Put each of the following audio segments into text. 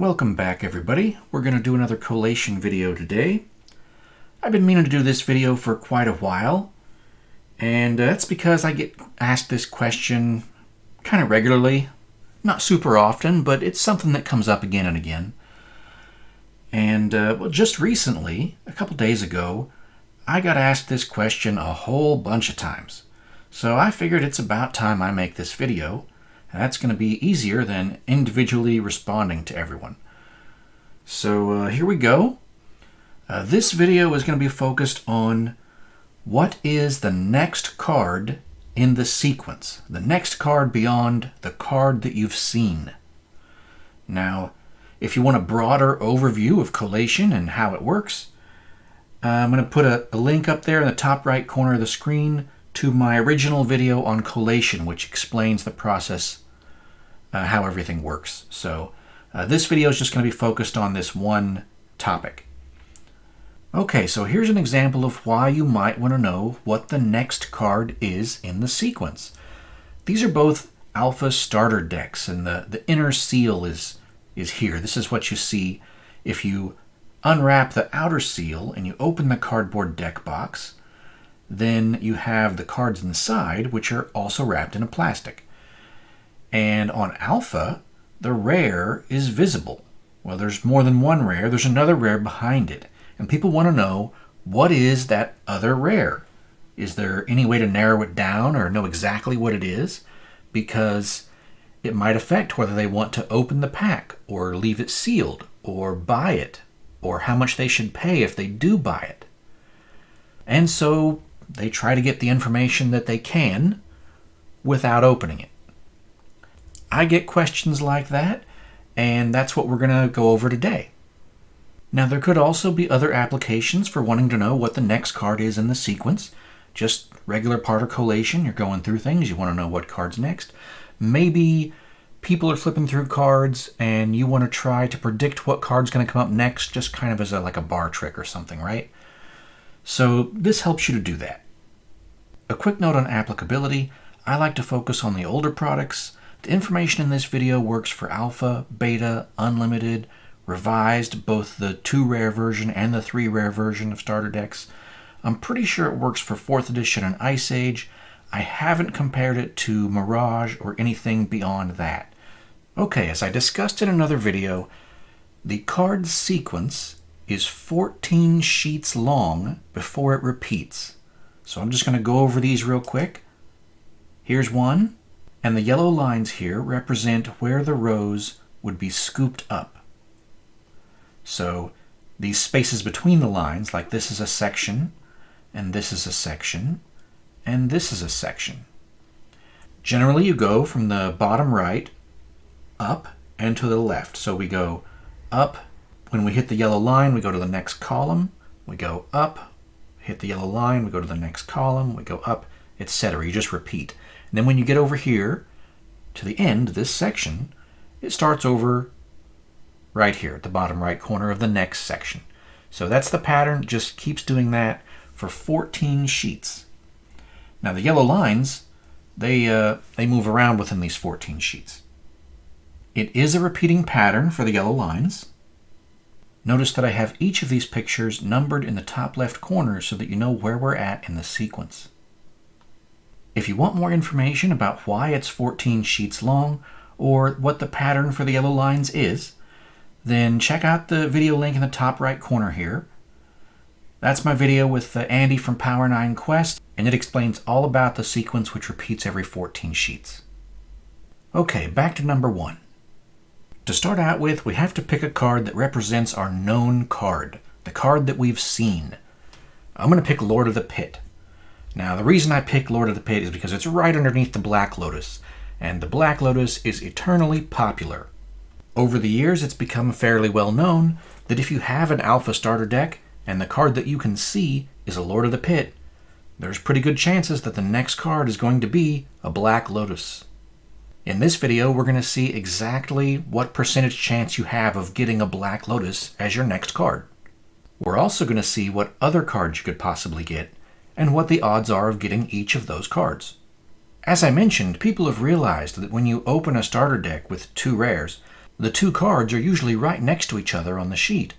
Welcome back, everybody. We're going to do another collation video today. I've been meaning to do this video for quite a while, and that's because I get asked this question kind of regularly. Not super often, but it's something that comes up again and again. And well, just recently, a couple days ago, I got asked this question a whole bunch of times. So I figured it's about time I make this video. And that's going to be easier than individually responding to everyone. So here we go. This video is going to be focused on what is the next card in the sequence. The next card beyond the card that you've seen. Now, if you want a broader overview of collation and how it works, I'm going to put a link up there in the top right corner of the screen to my original video on collation, which explains the process, how everything works. So this video is just going to be focused on this one topic. Okay, so here's an example of why you might want to know what the next card is in the sequence. These are both alpha starter decks, and the inner seal is here. This is what you see if you unwrap the outer seal and you open the cardboard deck box. Then you have the cards inside, which are also wrapped in a plastic. And on alpha, the rare is visible. Well, there's more than one rare. There's another rare behind it. And people want to know, what is that other rare? Is there any way to narrow it down or know exactly what it is? Because it might affect whether they want to open the pack or leave it sealed or buy it, or how much they should pay if they do buy it. And so they try to get the information that they can without opening it. I get questions like that, and that's what we're going to go over today. Now, there could also be other applications for wanting to know what the next card is in the sequence. Just regular part of collation, you're going through things, you want to know what card's next. Maybe people are flipping through cards and you want to try to predict what card's going to come up next, just kind of as like a bar trick or something, right? So this helps you to do that. A quick note on applicability. I like to focus on the older products. The information in this video works for alpha, beta, unlimited, revised, both the 2 rare version and the 3 rare version of starter decks. I'm pretty sure it works for 4th edition and Ice Age. I haven't compared it to Mirage or anything beyond that. Okay, as I discussed in another video, the card sequence is 14 sheets long before it repeats. So I'm just going to go over these real quick. Here's one, and the yellow lines here represent where the rows would be scooped up. So these spaces between the lines, like this is a section, and this is a section, and this is a section. Generally you go from the bottom right up and to the left. So we go up. When we hit the yellow line, we go to the next column. We go up, hit the yellow line, we go to the next column, we go up, etc. You just repeat. And then when you get over here to the end, this section, it starts over right here at the bottom right corner of the next section. So that's the pattern. Just keeps doing that for 14 sheets. Now the yellow lines, they move around within these 14 sheets. It is a repeating pattern for the yellow lines. Notice that I have each of these pictures numbered in the top left corner so that you know where we're at in the sequence. If you want more information about why it's 14 sheets long or what the pattern for the yellow lines is, then check out the video link in the top right corner here. That's my video with Andy from Power 9 Quest, and it explains all about the sequence which repeats every 14 sheets. Okay, back to number 1. To start out with, we have to pick a card that represents our known card, the card that we've seen. I'm going to pick Lord of the Pit. Now, the reason I pick Lord of the Pit is because it's right underneath the Black Lotus, and the Black Lotus is eternally popular. Over the years, it's become fairly well known that if you have an alpha starter deck and the card that you can see is a Lord of the Pit, there's pretty good chances that the next card is going to be a Black Lotus. In this video, we're going to see exactly what percentage chance you have of getting a Black Lotus as your next card. We're also going to see what other cards you could possibly get and what the odds are of getting each of those cards. As I mentioned, people have realized that when you open a starter deck with 2 rares, The two cards are usually right next to each other on the sheet,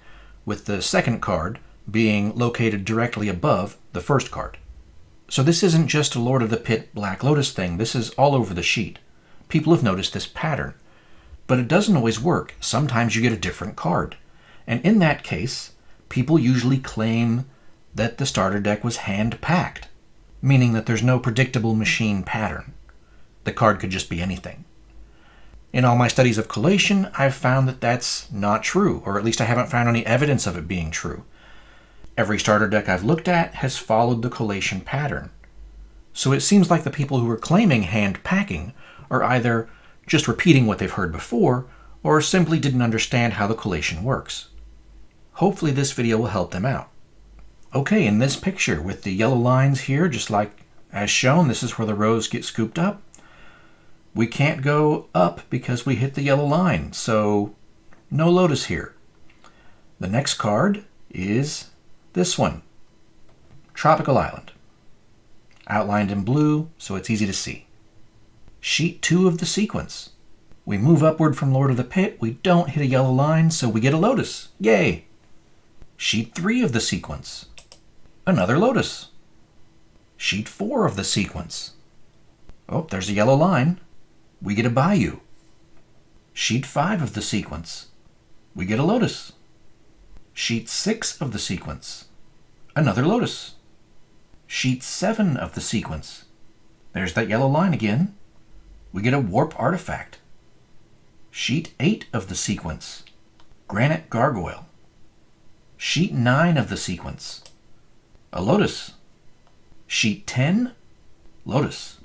with the second card being located directly above the first card. So this isn't just a Lord of the Pit Black Lotus thing, this is all over the sheet. People have noticed this pattern. But it doesn't always work. Sometimes you get a different card. And in that case, people usually claim that the starter deck was hand-packed, meaning that there's no predictable machine pattern. The card could just be anything. In all my studies of collation, I've found that that's not true, or at least I haven't found any evidence of it being true. Every starter deck I've looked at has followed the collation pattern. So it seems like the people who are claiming hand-packing are either just repeating what they've heard before, or simply didn't understand how the collation works. Hopefully this video will help them out. Okay, in this picture with the yellow lines here, just like as shown, this is where the rows get scooped up. We can't go up because we hit the yellow line, so no lotus here. The next card is this one, Tropical Island. Outlined in blue, so it's easy to see. Sheet 2 of the sequence. We move upward from Lord of the Pit, we don't hit a yellow line, so we get a lotus. Yay! Sheet 3 of the sequence. Another lotus. Sheet 4 of the sequence. Oh, there's a yellow line. We get a bayou. Sheet 5 of the sequence. We get a lotus. Sheet 6 of the sequence. Another lotus. Sheet 7 of the sequence. There's that yellow line again. We get a warp artifact. Sheet 8 of the sequence. Granite gargoyle. Sheet 9 of the sequence. A lotus. Sheet 10. Lotus.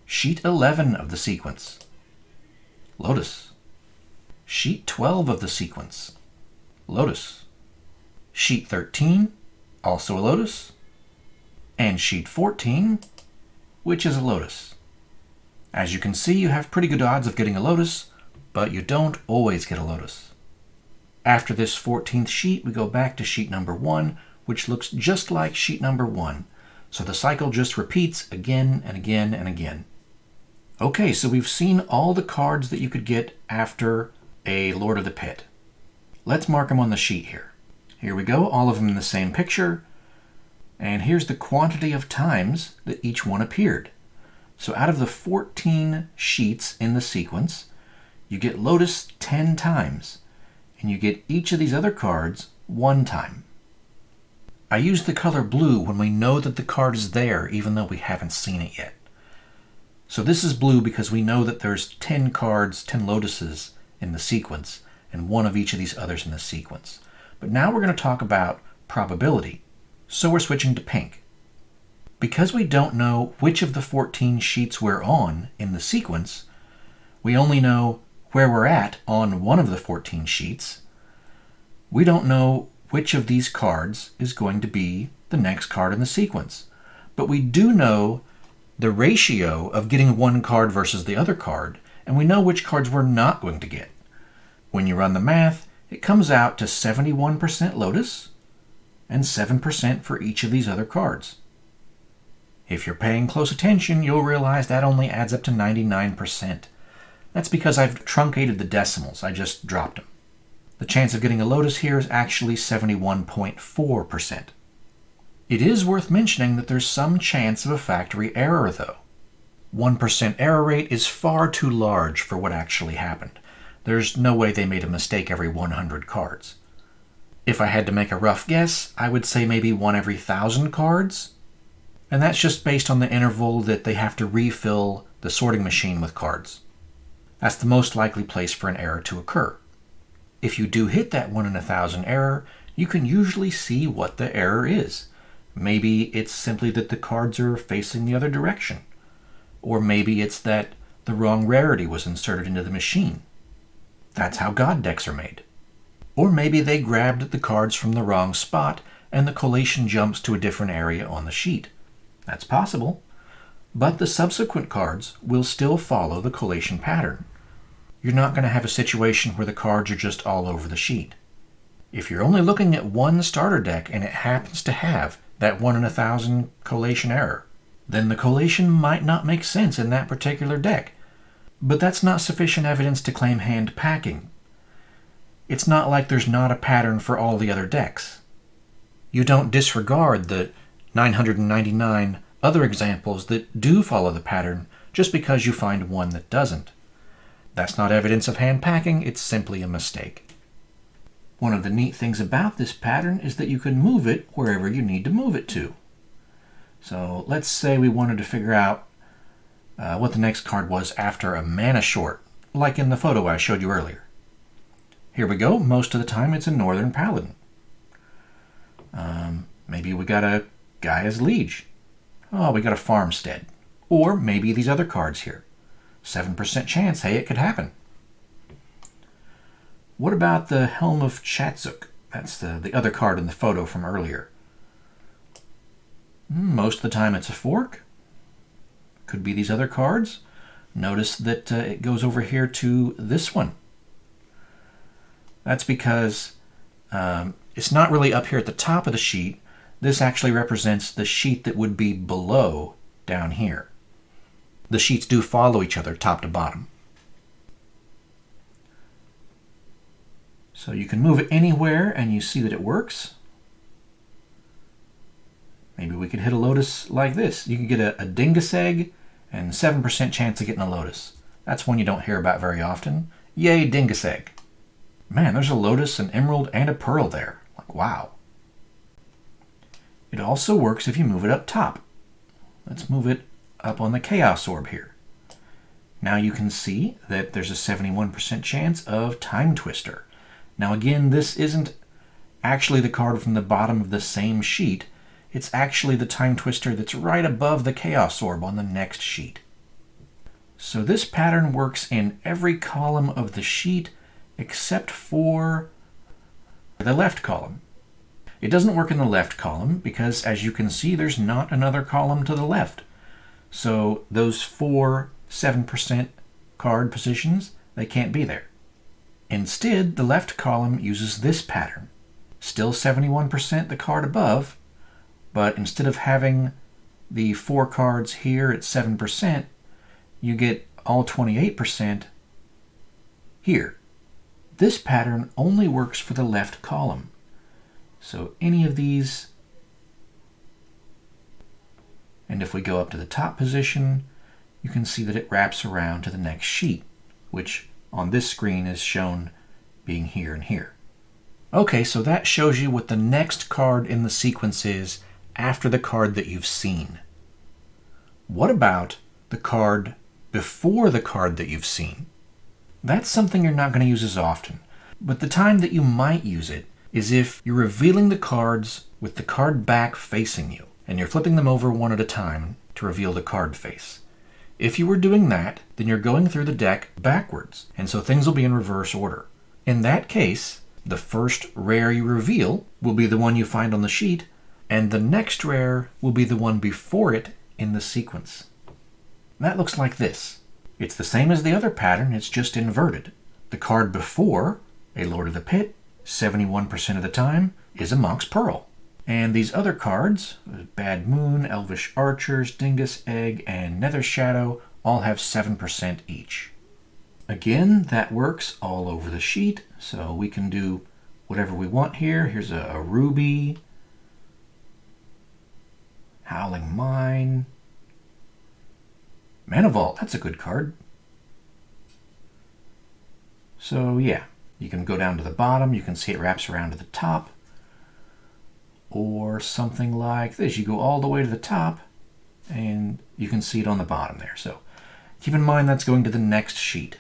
Sheet 11 of the sequence. Lotus. Sheet 12 of the sequence. Lotus. Sheet 13, also a lotus. And sheet 14, which is a lotus. As you can see, you have pretty good odds of getting a lotus, but you don't always get a lotus. After this 14th sheet, we go back to sheet number 1, which looks just like sheet number 1. So the cycle just repeats again and again and again. Okay, so we've seen all the cards that you could get after a Lord of the Pit. Let's mark them on the sheet here. Here we go, all of them in the same picture. And here's the quantity of times that each one appeared. So out of the 14 sheets in the sequence, you get Lotus 10 times, and you get each of these other cards 1 time. I use the color blue when we know that the card is there, even though we haven't seen it yet. So this is blue because we know that there's 10 cards, 10 lotuses in the sequence, and one of each of these others in the sequence. But now we're going to talk about probability, so we're switching to pink. Because we don't know which of the 14 sheets we're on in the sequence, we only know where we're at on one of the 14 sheets. We don't know which of these cards is going to be the next card in the sequence. But we do know the ratio of getting one card versus the other card, and we know which cards we're not going to get. When you run the math, it comes out to 71% Lotus and 7% for each of these other cards. If you're paying close attention, you'll realize that only adds up to 99%. That's because I've truncated the decimals. I just dropped them. The chance of getting a Lotus here is actually 71.4%. It is worth mentioning that there's some chance of a factory error, though. 1% error rate is far too large for what actually happened. There's no way they made a mistake every 100 cards. If I had to make a rough guess, I would say maybe 1 every 1,000 cards. And that's just based on the interval that they have to refill the sorting machine with cards. That's the most likely place for an error to occur. If you do hit that 1 in 1,000 error, you can usually see what the error is. Maybe it's simply that the cards are facing the other direction. Or maybe it's that the wrong rarity was inserted into the machine. That's how God decks are made. Or maybe they grabbed the cards from the wrong spot and the collation jumps to a different area on the sheet. That's possible. But the subsequent cards will still follow the collation pattern. You're not going to have a situation where the cards are just all over the sheet. If you're only looking at one starter deck and it happens to have that 1 in 1,000 collation error, then the collation might not make sense in that particular deck. But that's not sufficient evidence to claim hand packing. It's not like there's not a pattern for all the other decks. You don't disregard the 999 other examples that do follow the pattern just because you find one that doesn't. That's not evidence of hand packing, it's simply a mistake. One of the neat things about this pattern is that you can move it wherever you need to move it to. So let's say we wanted to figure out what the next card was after a mana short, like in the photo I showed you earlier. Here we go. Most of the time it's a Northern Paladin. Maybe we got a Gaia's Liege. Oh, we got a Farmstead. Or maybe these other cards here. 7% chance, hey, it could happen. What about the Helm of Chatzuk? That's the other card in the photo from earlier. Most of the time it's a fork. Could be these other cards. Notice that it goes over here to this one. That's because it's not really up here at the top of the sheet. This actually represents the sheet that would be below down here. The sheets do follow each other top to bottom. So you can move it anywhere and you see that it works. Maybe we could hit a lotus like this. You can get a dingus egg and 7% chance of getting a lotus. That's one you don't hear about very often. Yay, dingus egg. Man, there's a lotus, an emerald, and a pearl there. Like, wow. It also works if you move it up top. Let's move it up on the Chaos Orb here. Now you can see that there's a 71% chance of Time Twister. Now again, this isn't actually the card from the bottom of the same sheet. It's actually the Time Twister that's right above the Chaos Orb on the next sheet. So this pattern works in every column of the sheet except for the left column. It doesn't work in the left column because, as you can see, there's not another column to the left. So those 4 7% card positions, they can't be there. Instead, the left column uses this pattern. Still 71% the card above, but instead of having the 4 cards here at 7%, you get all 28% here. This pattern only works for the left column. So any of these, and if we go up to the top position, you can see that it wraps around to the next sheet, which on this screen is shown being here and here. Okay, so that shows you what the next card in the sequence is after the card that you've seen. What about the card before the card that you've seen? That's something you're not going to use as often, but the time that you might use it is if you're revealing the cards with the card back facing you, and you're flipping them over one at a time to reveal the card face. If you were doing that, then you're going through the deck backwards, and so things will be in reverse order. In that case, the first rare you reveal will be the one you find on the sheet, and the next rare will be the one before it in the sequence. That looks like this. It's the same as the other pattern, it's just inverted. The card before, a Lord of the Pit, 71% of the time, is a Monk's Pearl. And these other cards, Bad Moon, Elvish Archers, Dingus Egg, and Nether Shadow, all have 7% each. Again, that works all over the sheet, so we can do whatever we want here. Here's a Ruby, Howling Mine, Mana Vault, that's a good card. So yeah, you can go down to the bottom, you can see it wraps around to the top. Or something like this. You go all the way to the top and you can see it on the bottom there. So keep in mind that's going to the next sheet.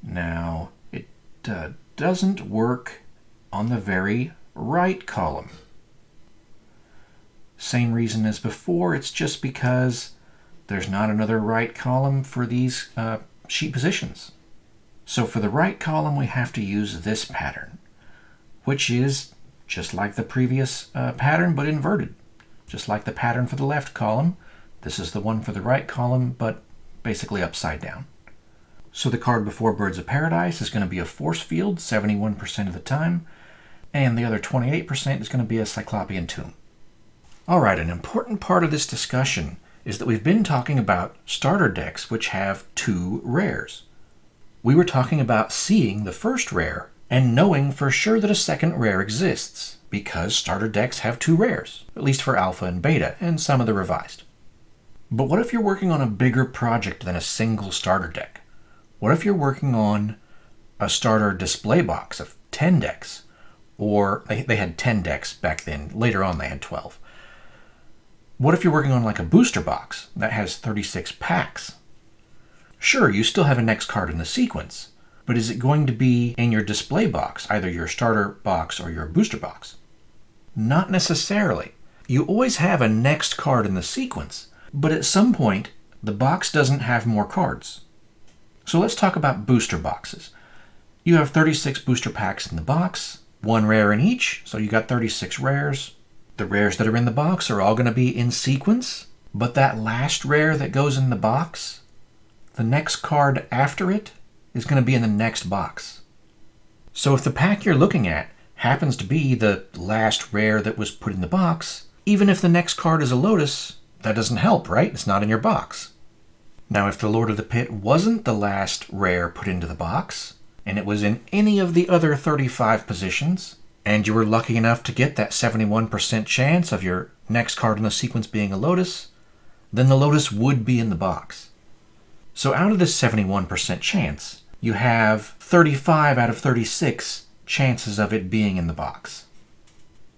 Now, it doesn't work on the very right column. Same reason as before, it's just because there's not another right column for these sheet positions. So for the right column, we have to use this pattern, which is just like the previous pattern, but inverted. Just like the pattern for the left column, this is the one for the right column, but basically upside down. So the card before Birds of Paradise is going to be a Force Field 71% of the time, and the other 28% is going to be a Cyclopean Tomb. Alright, an important part of this discussion is that we've been talking about starter decks which have 2 rares. We were talking about seeing the first rare and knowing for sure that a second rare exists, because starter decks have 2 rares, at least for alpha and beta, and some of the revised. But what if you're working on a bigger project than a single starter deck? What if you're working on a starter display box of 10 decks? Or they had 10 decks back then. Later on they had 12. What if you're working on like a booster box that has 36 packs? Sure, you still have a next card in the sequence, but is it going to be in your display box, either your starter box or your booster box? Not necessarily. You always have a next card in the sequence, but at some point, the box doesn't have more cards. So let's talk about booster boxes. You have 36 booster packs in the box, 1 rare in each, so you got 36 rares. The rares that are in the box are all going to be in sequence, but that last rare that goes in the box, the next card after it is going to be in the next box. So if the pack you're looking at happens to be the last rare that was put in the box, even if the next card is a Lotus, that doesn't help, right? It's not in your box. Now, if the Lord of the Pit wasn't the last rare put into the box, and it was in any of the other 35 positions, and you were lucky enough to get that 71% chance of your next card in the sequence being a Lotus, then the Lotus would be in the box. So out of this 71% chance, you have 35 out of 36 chances of it being in the box.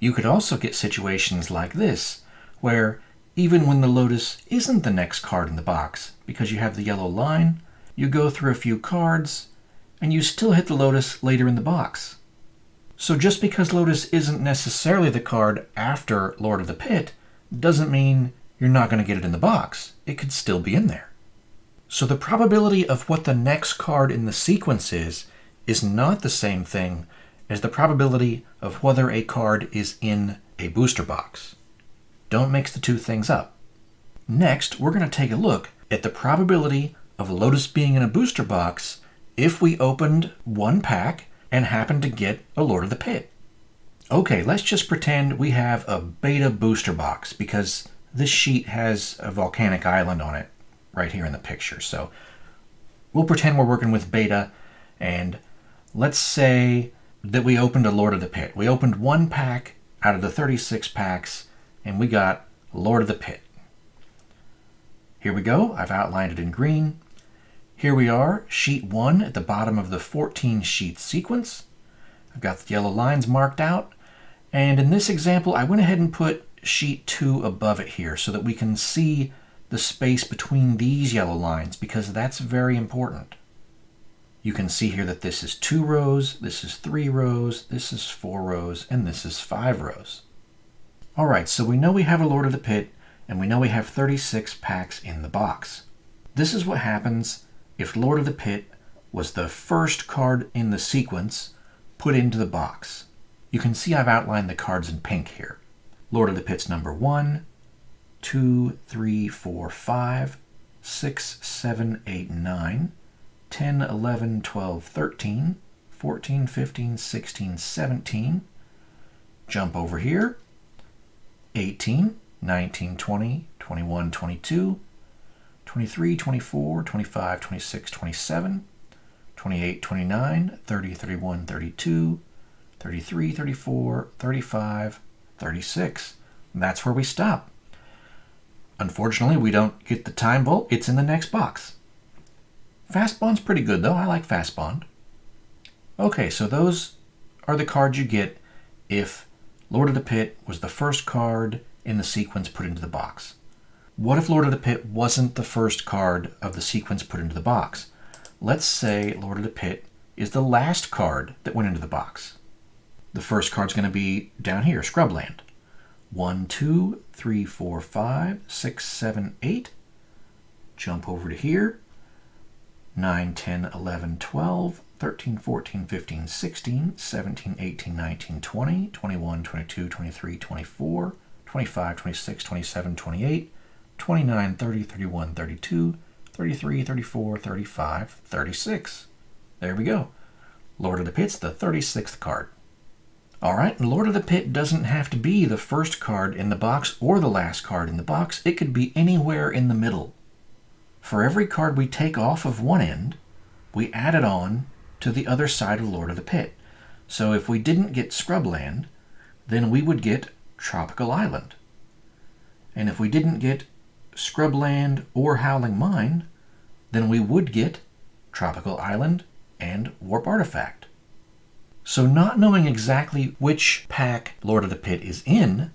You could also get situations like this, where even when the Lotus isn't the next card in the box, because you have the yellow line, you go through a few cards, and you still hit the Lotus later in the box. So just because Lotus isn't necessarily the card after Lord of the Pit, doesn't mean you're not going to get it in the box. It could still be in there. So the probability of what the next card in the sequence is not the same thing as the probability of whether a card is in a booster box. Don't mix the two things up. Next, we're going to take a look at the probability of Lotus being in a booster box if we opened 1 pack and happened to get a Lord of the Pit. Okay, let's just pretend we have a beta booster box, because this sheet has a volcanic island on it right here in the picture. So we'll pretend we're working with beta, and let's say that we opened a Lord of the Pit. We opened 1 pack out of the 36 packs, and we got Lord of the Pit. Here we go. I've outlined it in green. Here we are, sheet 1 at the bottom of the 14 sheet sequence. I've got the yellow lines marked out, and in this example I went ahead and put sheet 2 above it here so that we can see the space between these yellow lines, because that's very important. You can see here that this is 2 rows, this is 3 rows, this is 4 rows, and this is 5 rows. Alright, so we know we have a Lord of the Pit, and we know we have 36 packs in the box. This is what happens if Lord of the Pit was the first card in the sequence put into the box. You can see I've outlined the cards in pink here. Lord of the Pit's number 1, 2, 3, 4, 5, 6, 7, 8, 9, 10, 11, 12, 13, 14, 15, 16, 17. Jump over here. 18, 19, 20, 21, 22, 23, 24, 25, 26, 27, 28, 29, 30, 31, 32, 33, 34, 35, 36. And that's where we stop. Unfortunately, we don't get the time vault. It's in the next box. Fast Bond's pretty good, though. I like Fast Bond. Okay, so those are the cards you get if Lord of the Pit was the first card in the sequence put into the box. What if Lord of the Pit wasn't the first card of the sequence put into the box? Let's say Lord of the Pit is the last card that went into the box. The first card's going to be down here, Scrubland. 1, 2, 3, 4, 5, 6, 7, 8. Jump over to here. 9, 10, 11, 12, 13, 14, 15, 16, 17, 18, 19, 20, 21, 22, 23, 24, 25, 26, 27, 28, 29, 30, 31, 32, 33, 34, 35, 36. There we go. Lord of the Pit's the 36th card. All right, and Lord of the Pit doesn't have to be the first card in the box or the last card in the box. It could be anywhere in the middle. For every card we take off of one end, we add it on to the other side of Lord of the Pit. So if we didn't get Scrubland, then we would get Tropical Island. And if we didn't get Scrubland or Howling Mine, then we would get Tropical Island and Warp Artifact. So not knowing exactly which pack Lord of the Pit is in,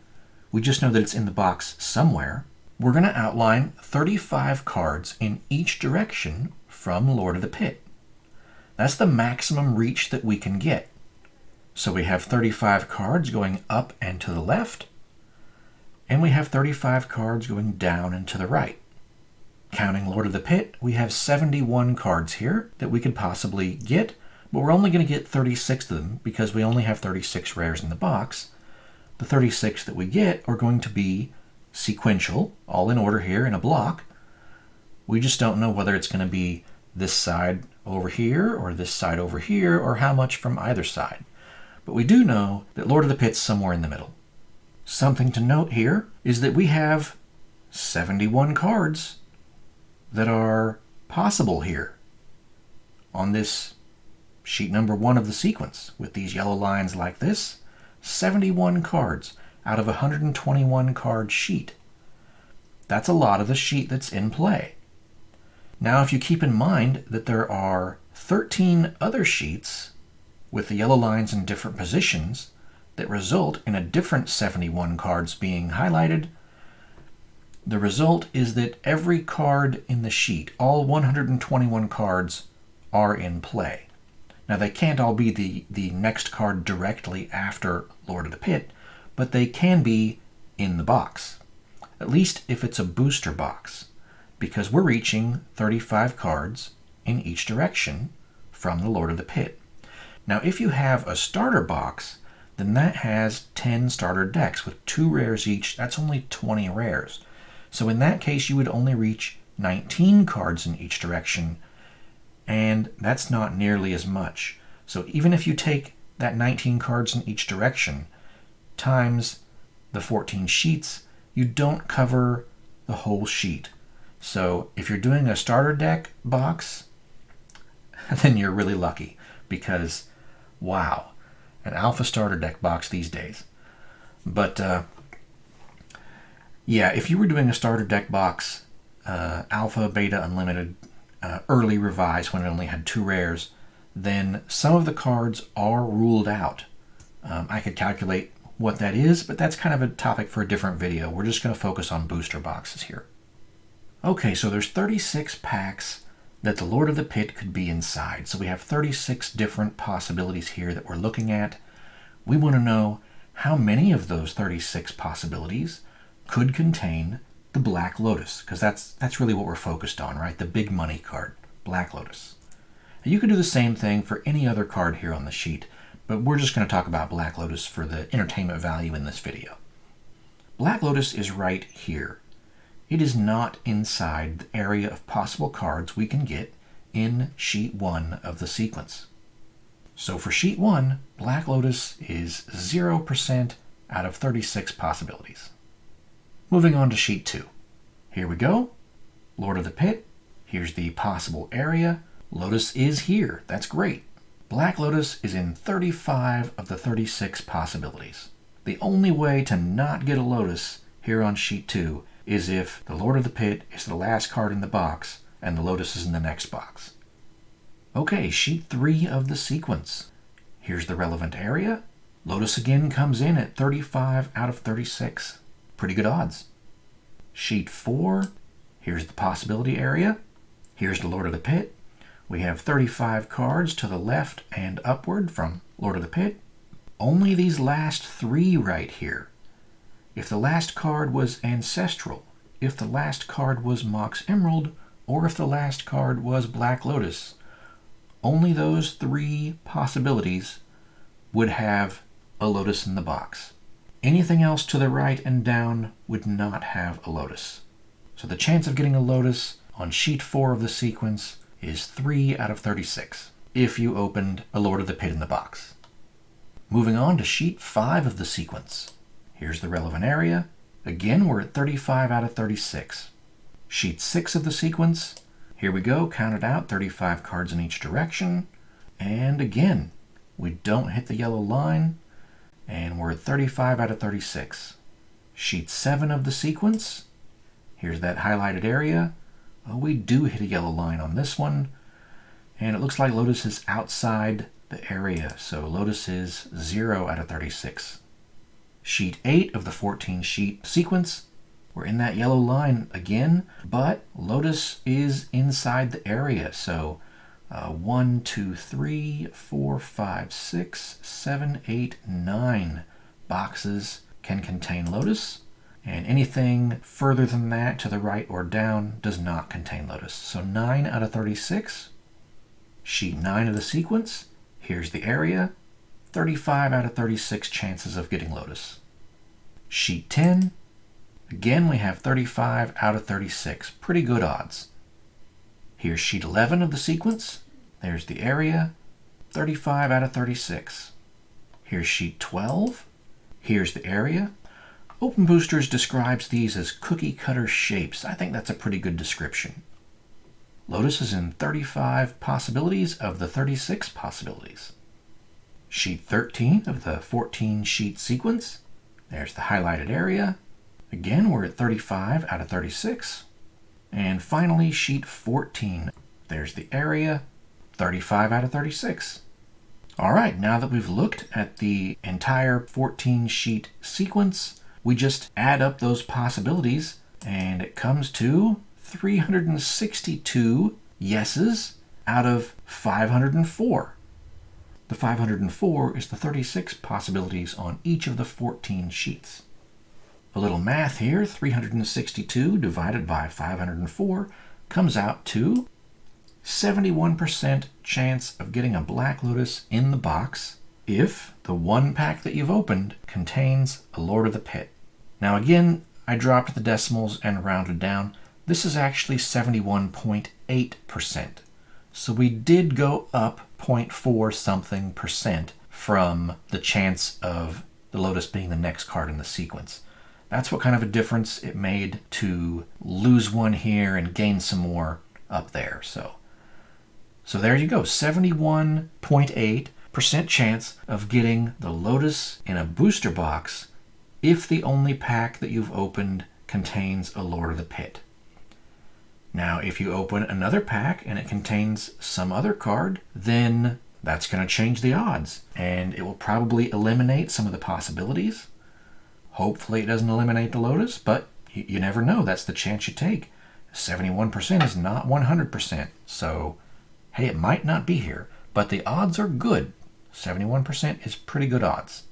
we just know that it's in the box somewhere, we're going to outline 35 cards in each direction from Lord of the Pit. That's the maximum reach that we can get. So we have 35 cards going up and to the left, and we have 35 cards going down and to the right. Counting Lord of the Pit, we have 71 cards here that we could possibly get, but we're only going to get 36 of them because we only have 36 rares in the box. The 36 that we get are going to be sequential, all in order here in a block. We just don't know whether it's going to be this side over here or this side over here or how much from either side. But we do know that Lord of the Pit's somewhere in the middle. Something to note here is that we have 71 cards that are possible here on this sheet number 1 of the sequence with these yellow lines like this. 71 cards out of a 121 card sheet. That's a lot of the sheet that's in play. Now if you keep in mind that there are 13 other sheets with the yellow lines in different positions that result in a different 71 cards being highlighted, the result is that every card in the sheet, all 121 cards, are in play. Now they can't all be the next card directly after Lord of the Pit, but they can be in the box, at least if it's a booster box, because we're reaching 35 cards in each direction from the Lord of the Pit. Now if you have a starter box, then that has 10 starter decks with 2 rares each. That's only 20 rares. So in that case you would only reach 19 cards in each direction, and that's not nearly as much. So even if you take that 19 cards in each direction times the 14 sheets, you don't cover the whole sheet. So if you're doing a starter deck box, then you're really lucky, because wow, an alpha starter deck box these days. But yeah, if you were doing a starter deck box, alpha, beta, unlimited, early revised when it only had 2 rares, then some of the cards are ruled out. I could calculate what that is, but that's kind of a topic for a different video. We're just going to focus on booster boxes here. Okay, so there's 36 packs that the Lord of the Pit could be inside. So we have 36 different possibilities here that we're looking at. We want to know how many of those 36 possibilities could contain the Black Lotus, because that's really what we're focused on, right? The big money card, Black Lotus. Now, you could do the same thing for any other card here on the sheet, but we're just going to talk about Black Lotus for the entertainment value in this video. Black Lotus is right here. It is not inside the area of possible cards we can get in sheet 1 of the sequence. So for sheet 1, Black Lotus is 0% out of 36 possibilities. Moving on to sheet 2. Here we go. Lord of the Pit. Here's the possible area. Lotus is here. That's great. Black Lotus is in 35 of the 36 possibilities. The only way to not get a Lotus here on sheet 2 is if the Lord of the Pit is the last card in the box and the Lotus is in the next box. Okay, sheet 3 of the sequence. Here's the relevant area. Lotus again comes in at 35 out of 36. Pretty good odds. Sheet 4, here's the possibility area. Here's the Lord of the Pit. We have 35 cards to the left and upward from Lord of the Pit. Only these last 3 right here. If the last card was Ancestral, if the last card was Mox Emerald, or if the last card was Black Lotus, only those 3 possibilities would have a Lotus in the box. Anything else to the right and down would not have a Lotus. So the chance of getting a Lotus on sheet 4 of the sequence is 3 out of 36 if you opened a Lord of the Pit in the box. Moving on to sheet 5 of the sequence. Here's the relevant area. Again, we're at 35 out of 36. Sheet 6 of the sequence. Here we go, counted out, 35 cards in each direction. And again, we don't hit the yellow line, and we're at 35 out of 36. Sheet 7 of the sequence. Here's that highlighted area. Oh, we do hit a yellow line on this one, and it looks like Lotus is outside the area, so Lotus is 0 out of 36. Sheet 8 of the 14 sheet sequence. We're in that yellow line again, but Lotus is inside the area, so 1, 2, 3, 4, 5, 6, 7, 8, 9 boxes can contain Lotus, and anything further than that to the right or down does not contain Lotus. So 9 out of 36. Sheet 9 of the sequence. Here's the area. 35 out of 36 chances of getting Lotus. Sheet 10. Again, we have 35 out of 36. Pretty good odds. Here's sheet 11 of the sequence. There's the area. 35 out of 36. Here's sheet 12. Here's the area. Open Boosters describes these as cookie cutter shapes. I think that's a pretty good description. Lotus is in 35 possibilities of the 36 possibilities. Sheet 13 of the 14 sheet sequence. There's the highlighted area. Again, we're at 35 out of 36. And finally, sheet 14. There's the area. 35 out of 36. All right, now that we've looked at the entire 14 sheet sequence, we just add up those possibilities, and it comes to 362 yeses out of 504. The 504 is the 36 possibilities on each of the 14 sheets. A little math here, 362 divided by 504 comes out to 71% chance of getting a Black Lotus in the box if the one pack that you've opened contains a Lord of the Pit. Now again, I dropped the decimals and rounded down. This is actually 71.8%. So we did go up 0.4 something percent from the chance of the Lotus being the next card in the sequence. That's what kind of a difference it made to lose one here and gain some more up there. So there you go, 71.8% chance of getting the Lotus in a booster box if the only pack that you've opened contains a Lord of the Pit. Now, if you open another pack and it contains some other card, then that's going to change the odds, and it will probably eliminate some of the possibilities. Hopefully it doesn't eliminate the Lotus, but you never know. That's the chance you take. 71% is not 100%, so hey, it might not be here, but the odds are good. 71% is pretty good odds.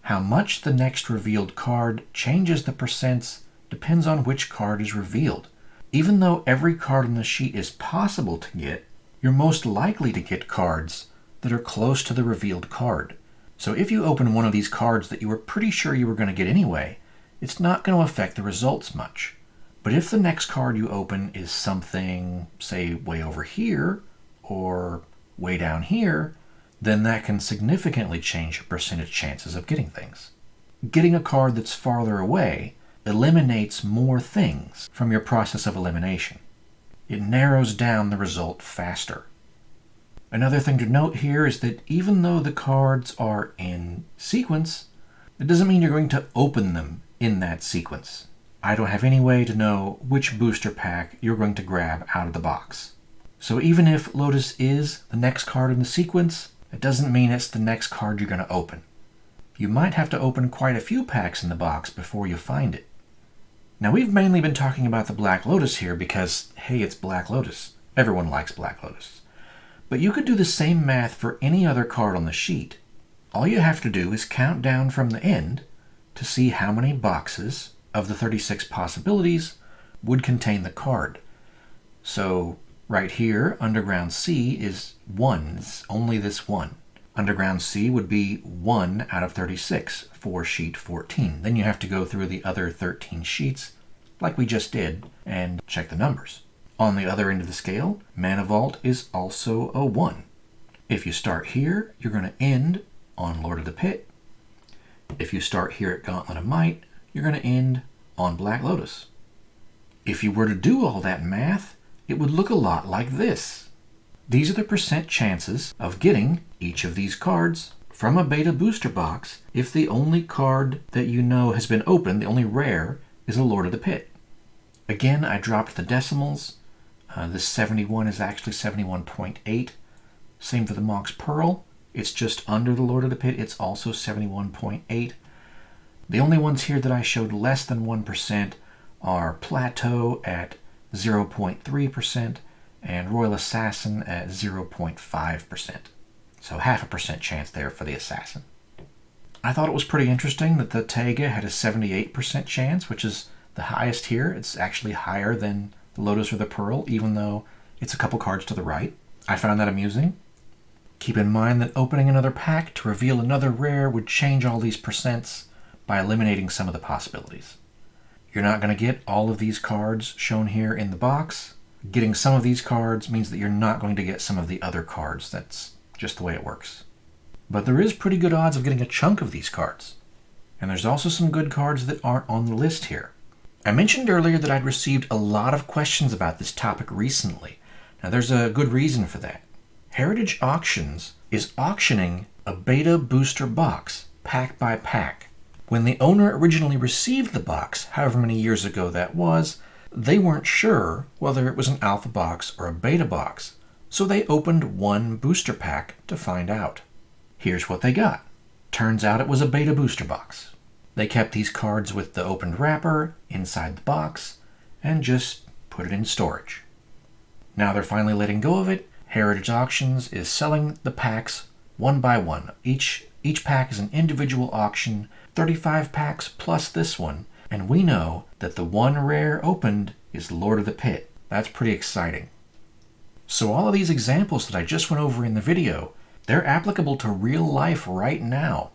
How much the next revealed card changes the percents depends on which card is revealed. Even though every card on the sheet is possible to get, you're most likely to get cards that are close to the revealed card. So if you open one of these cards that you were pretty sure you were going to get anyway, it's not going to affect the results much. But if the next card you open is something, say, way over here or way down here, then that can significantly change your percentage chances of getting things. Getting a card that's farther away eliminates more things from your process of elimination. It narrows down the result faster. Another thing to note here is that even though the cards are in sequence, it doesn't mean you're going to open them in that sequence. I don't have any way to know which booster pack you're going to grab out of the box. So even if Lotus is the next card in the sequence, it doesn't mean it's the next card you're going to open. You might have to open quite a few packs in the box before you find it. Now we've mainly been talking about the Black Lotus here because, hey, it's Black Lotus. Everyone likes Black Lotus. But you could do the same math for any other card on the sheet. All you have to do is count down from the end to see how many boxes of the 36 possibilities would contain the card. So right here, Underground C is 1. It's only this one. Underground C would be 1 out of 36 for sheet 14. Then you have to go through the other 13 sheets, like we just did, and check the numbers. On the other end of the scale, Mana Vault is also a 1. If you start here, you're going to end on Lord of the Pit. If you start here at Gauntlet of Might, you're going to end on Black Lotus. If you were to do all that math, it would look a lot like this. These are the percent chances of getting each of these cards from a beta booster box if the only card that you know has been opened, the only rare, is a Lord of the Pit. Again, I dropped the decimals. This 71 is actually 71.8. Same for the Mox Pearl. It's just under the Lord of the Pit. It's also 71.8. The only ones here that I showed less than 1% are Plateau at 0.3% and Royal Assassin at 0.5%. So 0.5% chance there for the Assassin. I thought it was pretty interesting that the Taiga had a 78% chance, which is the highest here. It's actually higher than the Lotus or the Pearl, even though it's a couple cards to the right. I found that amusing. Keep in mind that opening another pack to reveal another rare would change all these percents by eliminating some of the possibilities. You're not going to get all of these cards shown here in the box. Getting some of these cards means that you're not going to get some of the other cards. That's just the way it works. But there is pretty good odds of getting a chunk of these cards. And there's also some good cards that aren't on the list here. I mentioned earlier that I'd received a lot of questions about this topic recently. Now there's a good reason for that. Heritage Auctions is auctioning a beta booster box, pack by pack. When the owner originally received the box, however many years ago that was, they weren't sure whether it was an alpha box or a beta box, so they opened one booster pack to find out. Here's what they got. Turns out it was a beta booster box. They kept these cards with the opened wrapper inside the box and just put it in storage. Now they're finally letting go of it. Heritage Auctions is selling the packs one by one. Each pack is an individual auction, 35 packs plus this one, and we know that the one rare opened is Lord of the Pit. That's pretty exciting. So all of these examples that I just went over in the video, they're applicable to real life right now.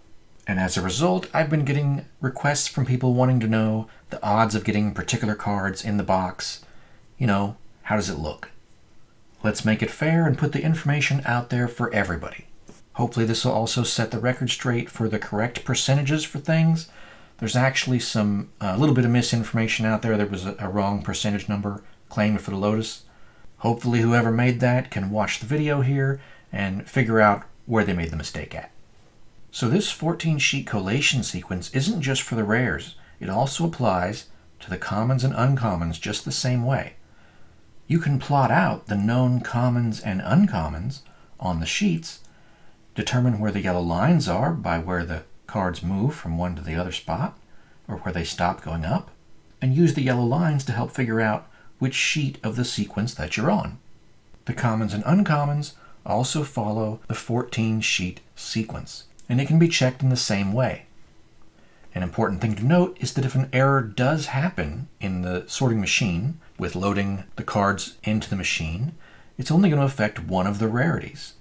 And as a result, I've been getting requests from people wanting to know the odds of getting particular cards in the box. You know, how does it look? Let's make it fair and put the information out there for everybody. Hopefully this will also set the record straight for the correct percentages for things. There's actually a little bit of misinformation out there. There was a wrong percentage number claimed for the Lotus. Hopefully whoever made that can watch the video here and figure out where they made the mistake at. So this 14-sheet collation sequence isn't just for the rares. It also applies to the commons and uncommons just the same way. You can plot out the known commons and uncommons on the sheets, determine where the yellow lines are by where the cards move from one to the other spot, or where they stop going up, and use the yellow lines to help figure out which sheet of the sequence that you're on. The commons and uncommons also follow the 14-sheet sequence, and it can be checked in the same way. An important thing to note is that if an error does happen in the sorting machine with loading the cards into the machine, it's only going to affect one of the rarities.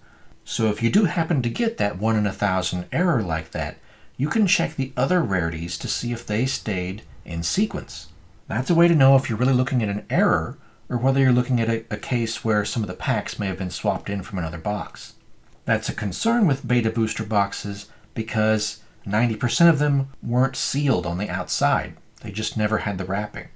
So if you do happen to get that 1 in 1,000 error like that, you can check the other rarities to see if they stayed in sequence. That's a way to know if you're really looking at an error or whether you're looking at a case where some of the packs may have been swapped in from another box. That's a concern with beta booster boxes because 90% of them weren't sealed on the outside. They just never had the wrapping.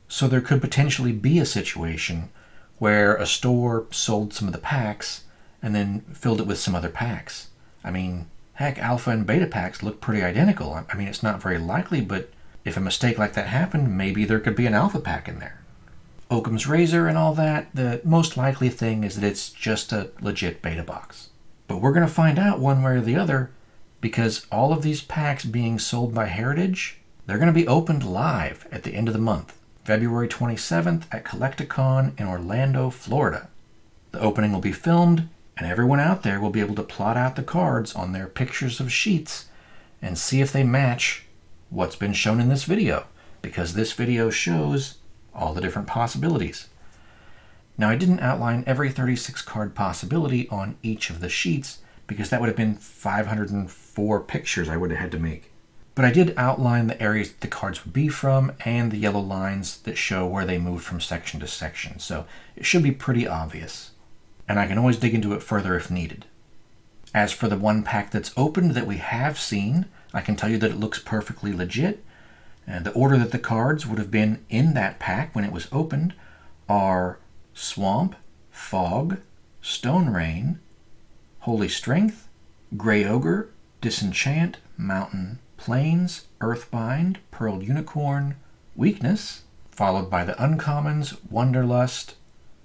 So there could potentially be a situation where a store sold some of the packs and then filled it with some other packs. I mean, heck, alpha and beta packs look pretty identical. I mean, it's not very likely, but if a mistake like that happened, maybe there could be an alpha pack in there. Occam's razor and all that, the most likely thing is that it's just a legit beta box. But we're going to find out one way or the other because all of these packs being sold by Heritage, they're going to be opened live at the end of the month, February 27th at Collecticon in Orlando, Florida. The opening will be filmed, and everyone out there will be able to plot out the cards on their pictures of sheets and see if they match what's been shown in this video, because this video shows all the different possibilities. Now, I didn't outline every 36 card possibility on each of the sheets because that would have been 504 pictures I would have had to make. But I did outline the areas that the cards would be from and the yellow lines that show where they moved from section to section, so it should be pretty obvious. And I can always dig into it further if needed. As for the one pack that's opened that we have seen, I can tell you that it looks perfectly legit. And the order that the cards would have been in that pack when it was opened are Swamp, Fog, Stone Rain, Holy Strength, Grey Ogre, Disenchant, Mountain, Plains, Earthbind, Pearl Unicorn, Weakness, followed by the uncommons, Wanderlust,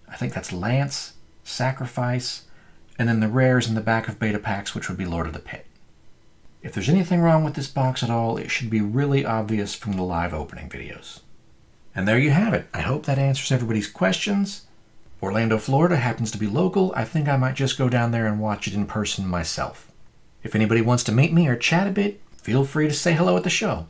I think that's Lance, Sacrifice, and then the rares in the back of beta packs, which would be Lord of the Pit. If there's anything wrong with this box at all, it should be really obvious from the live opening videos. And there you have it. I hope that answers everybody's questions. Orlando, Florida happens to be local. I think I might just go down there and watch it in person myself. If anybody wants to meet me or chat a bit, feel free to say hello at the show.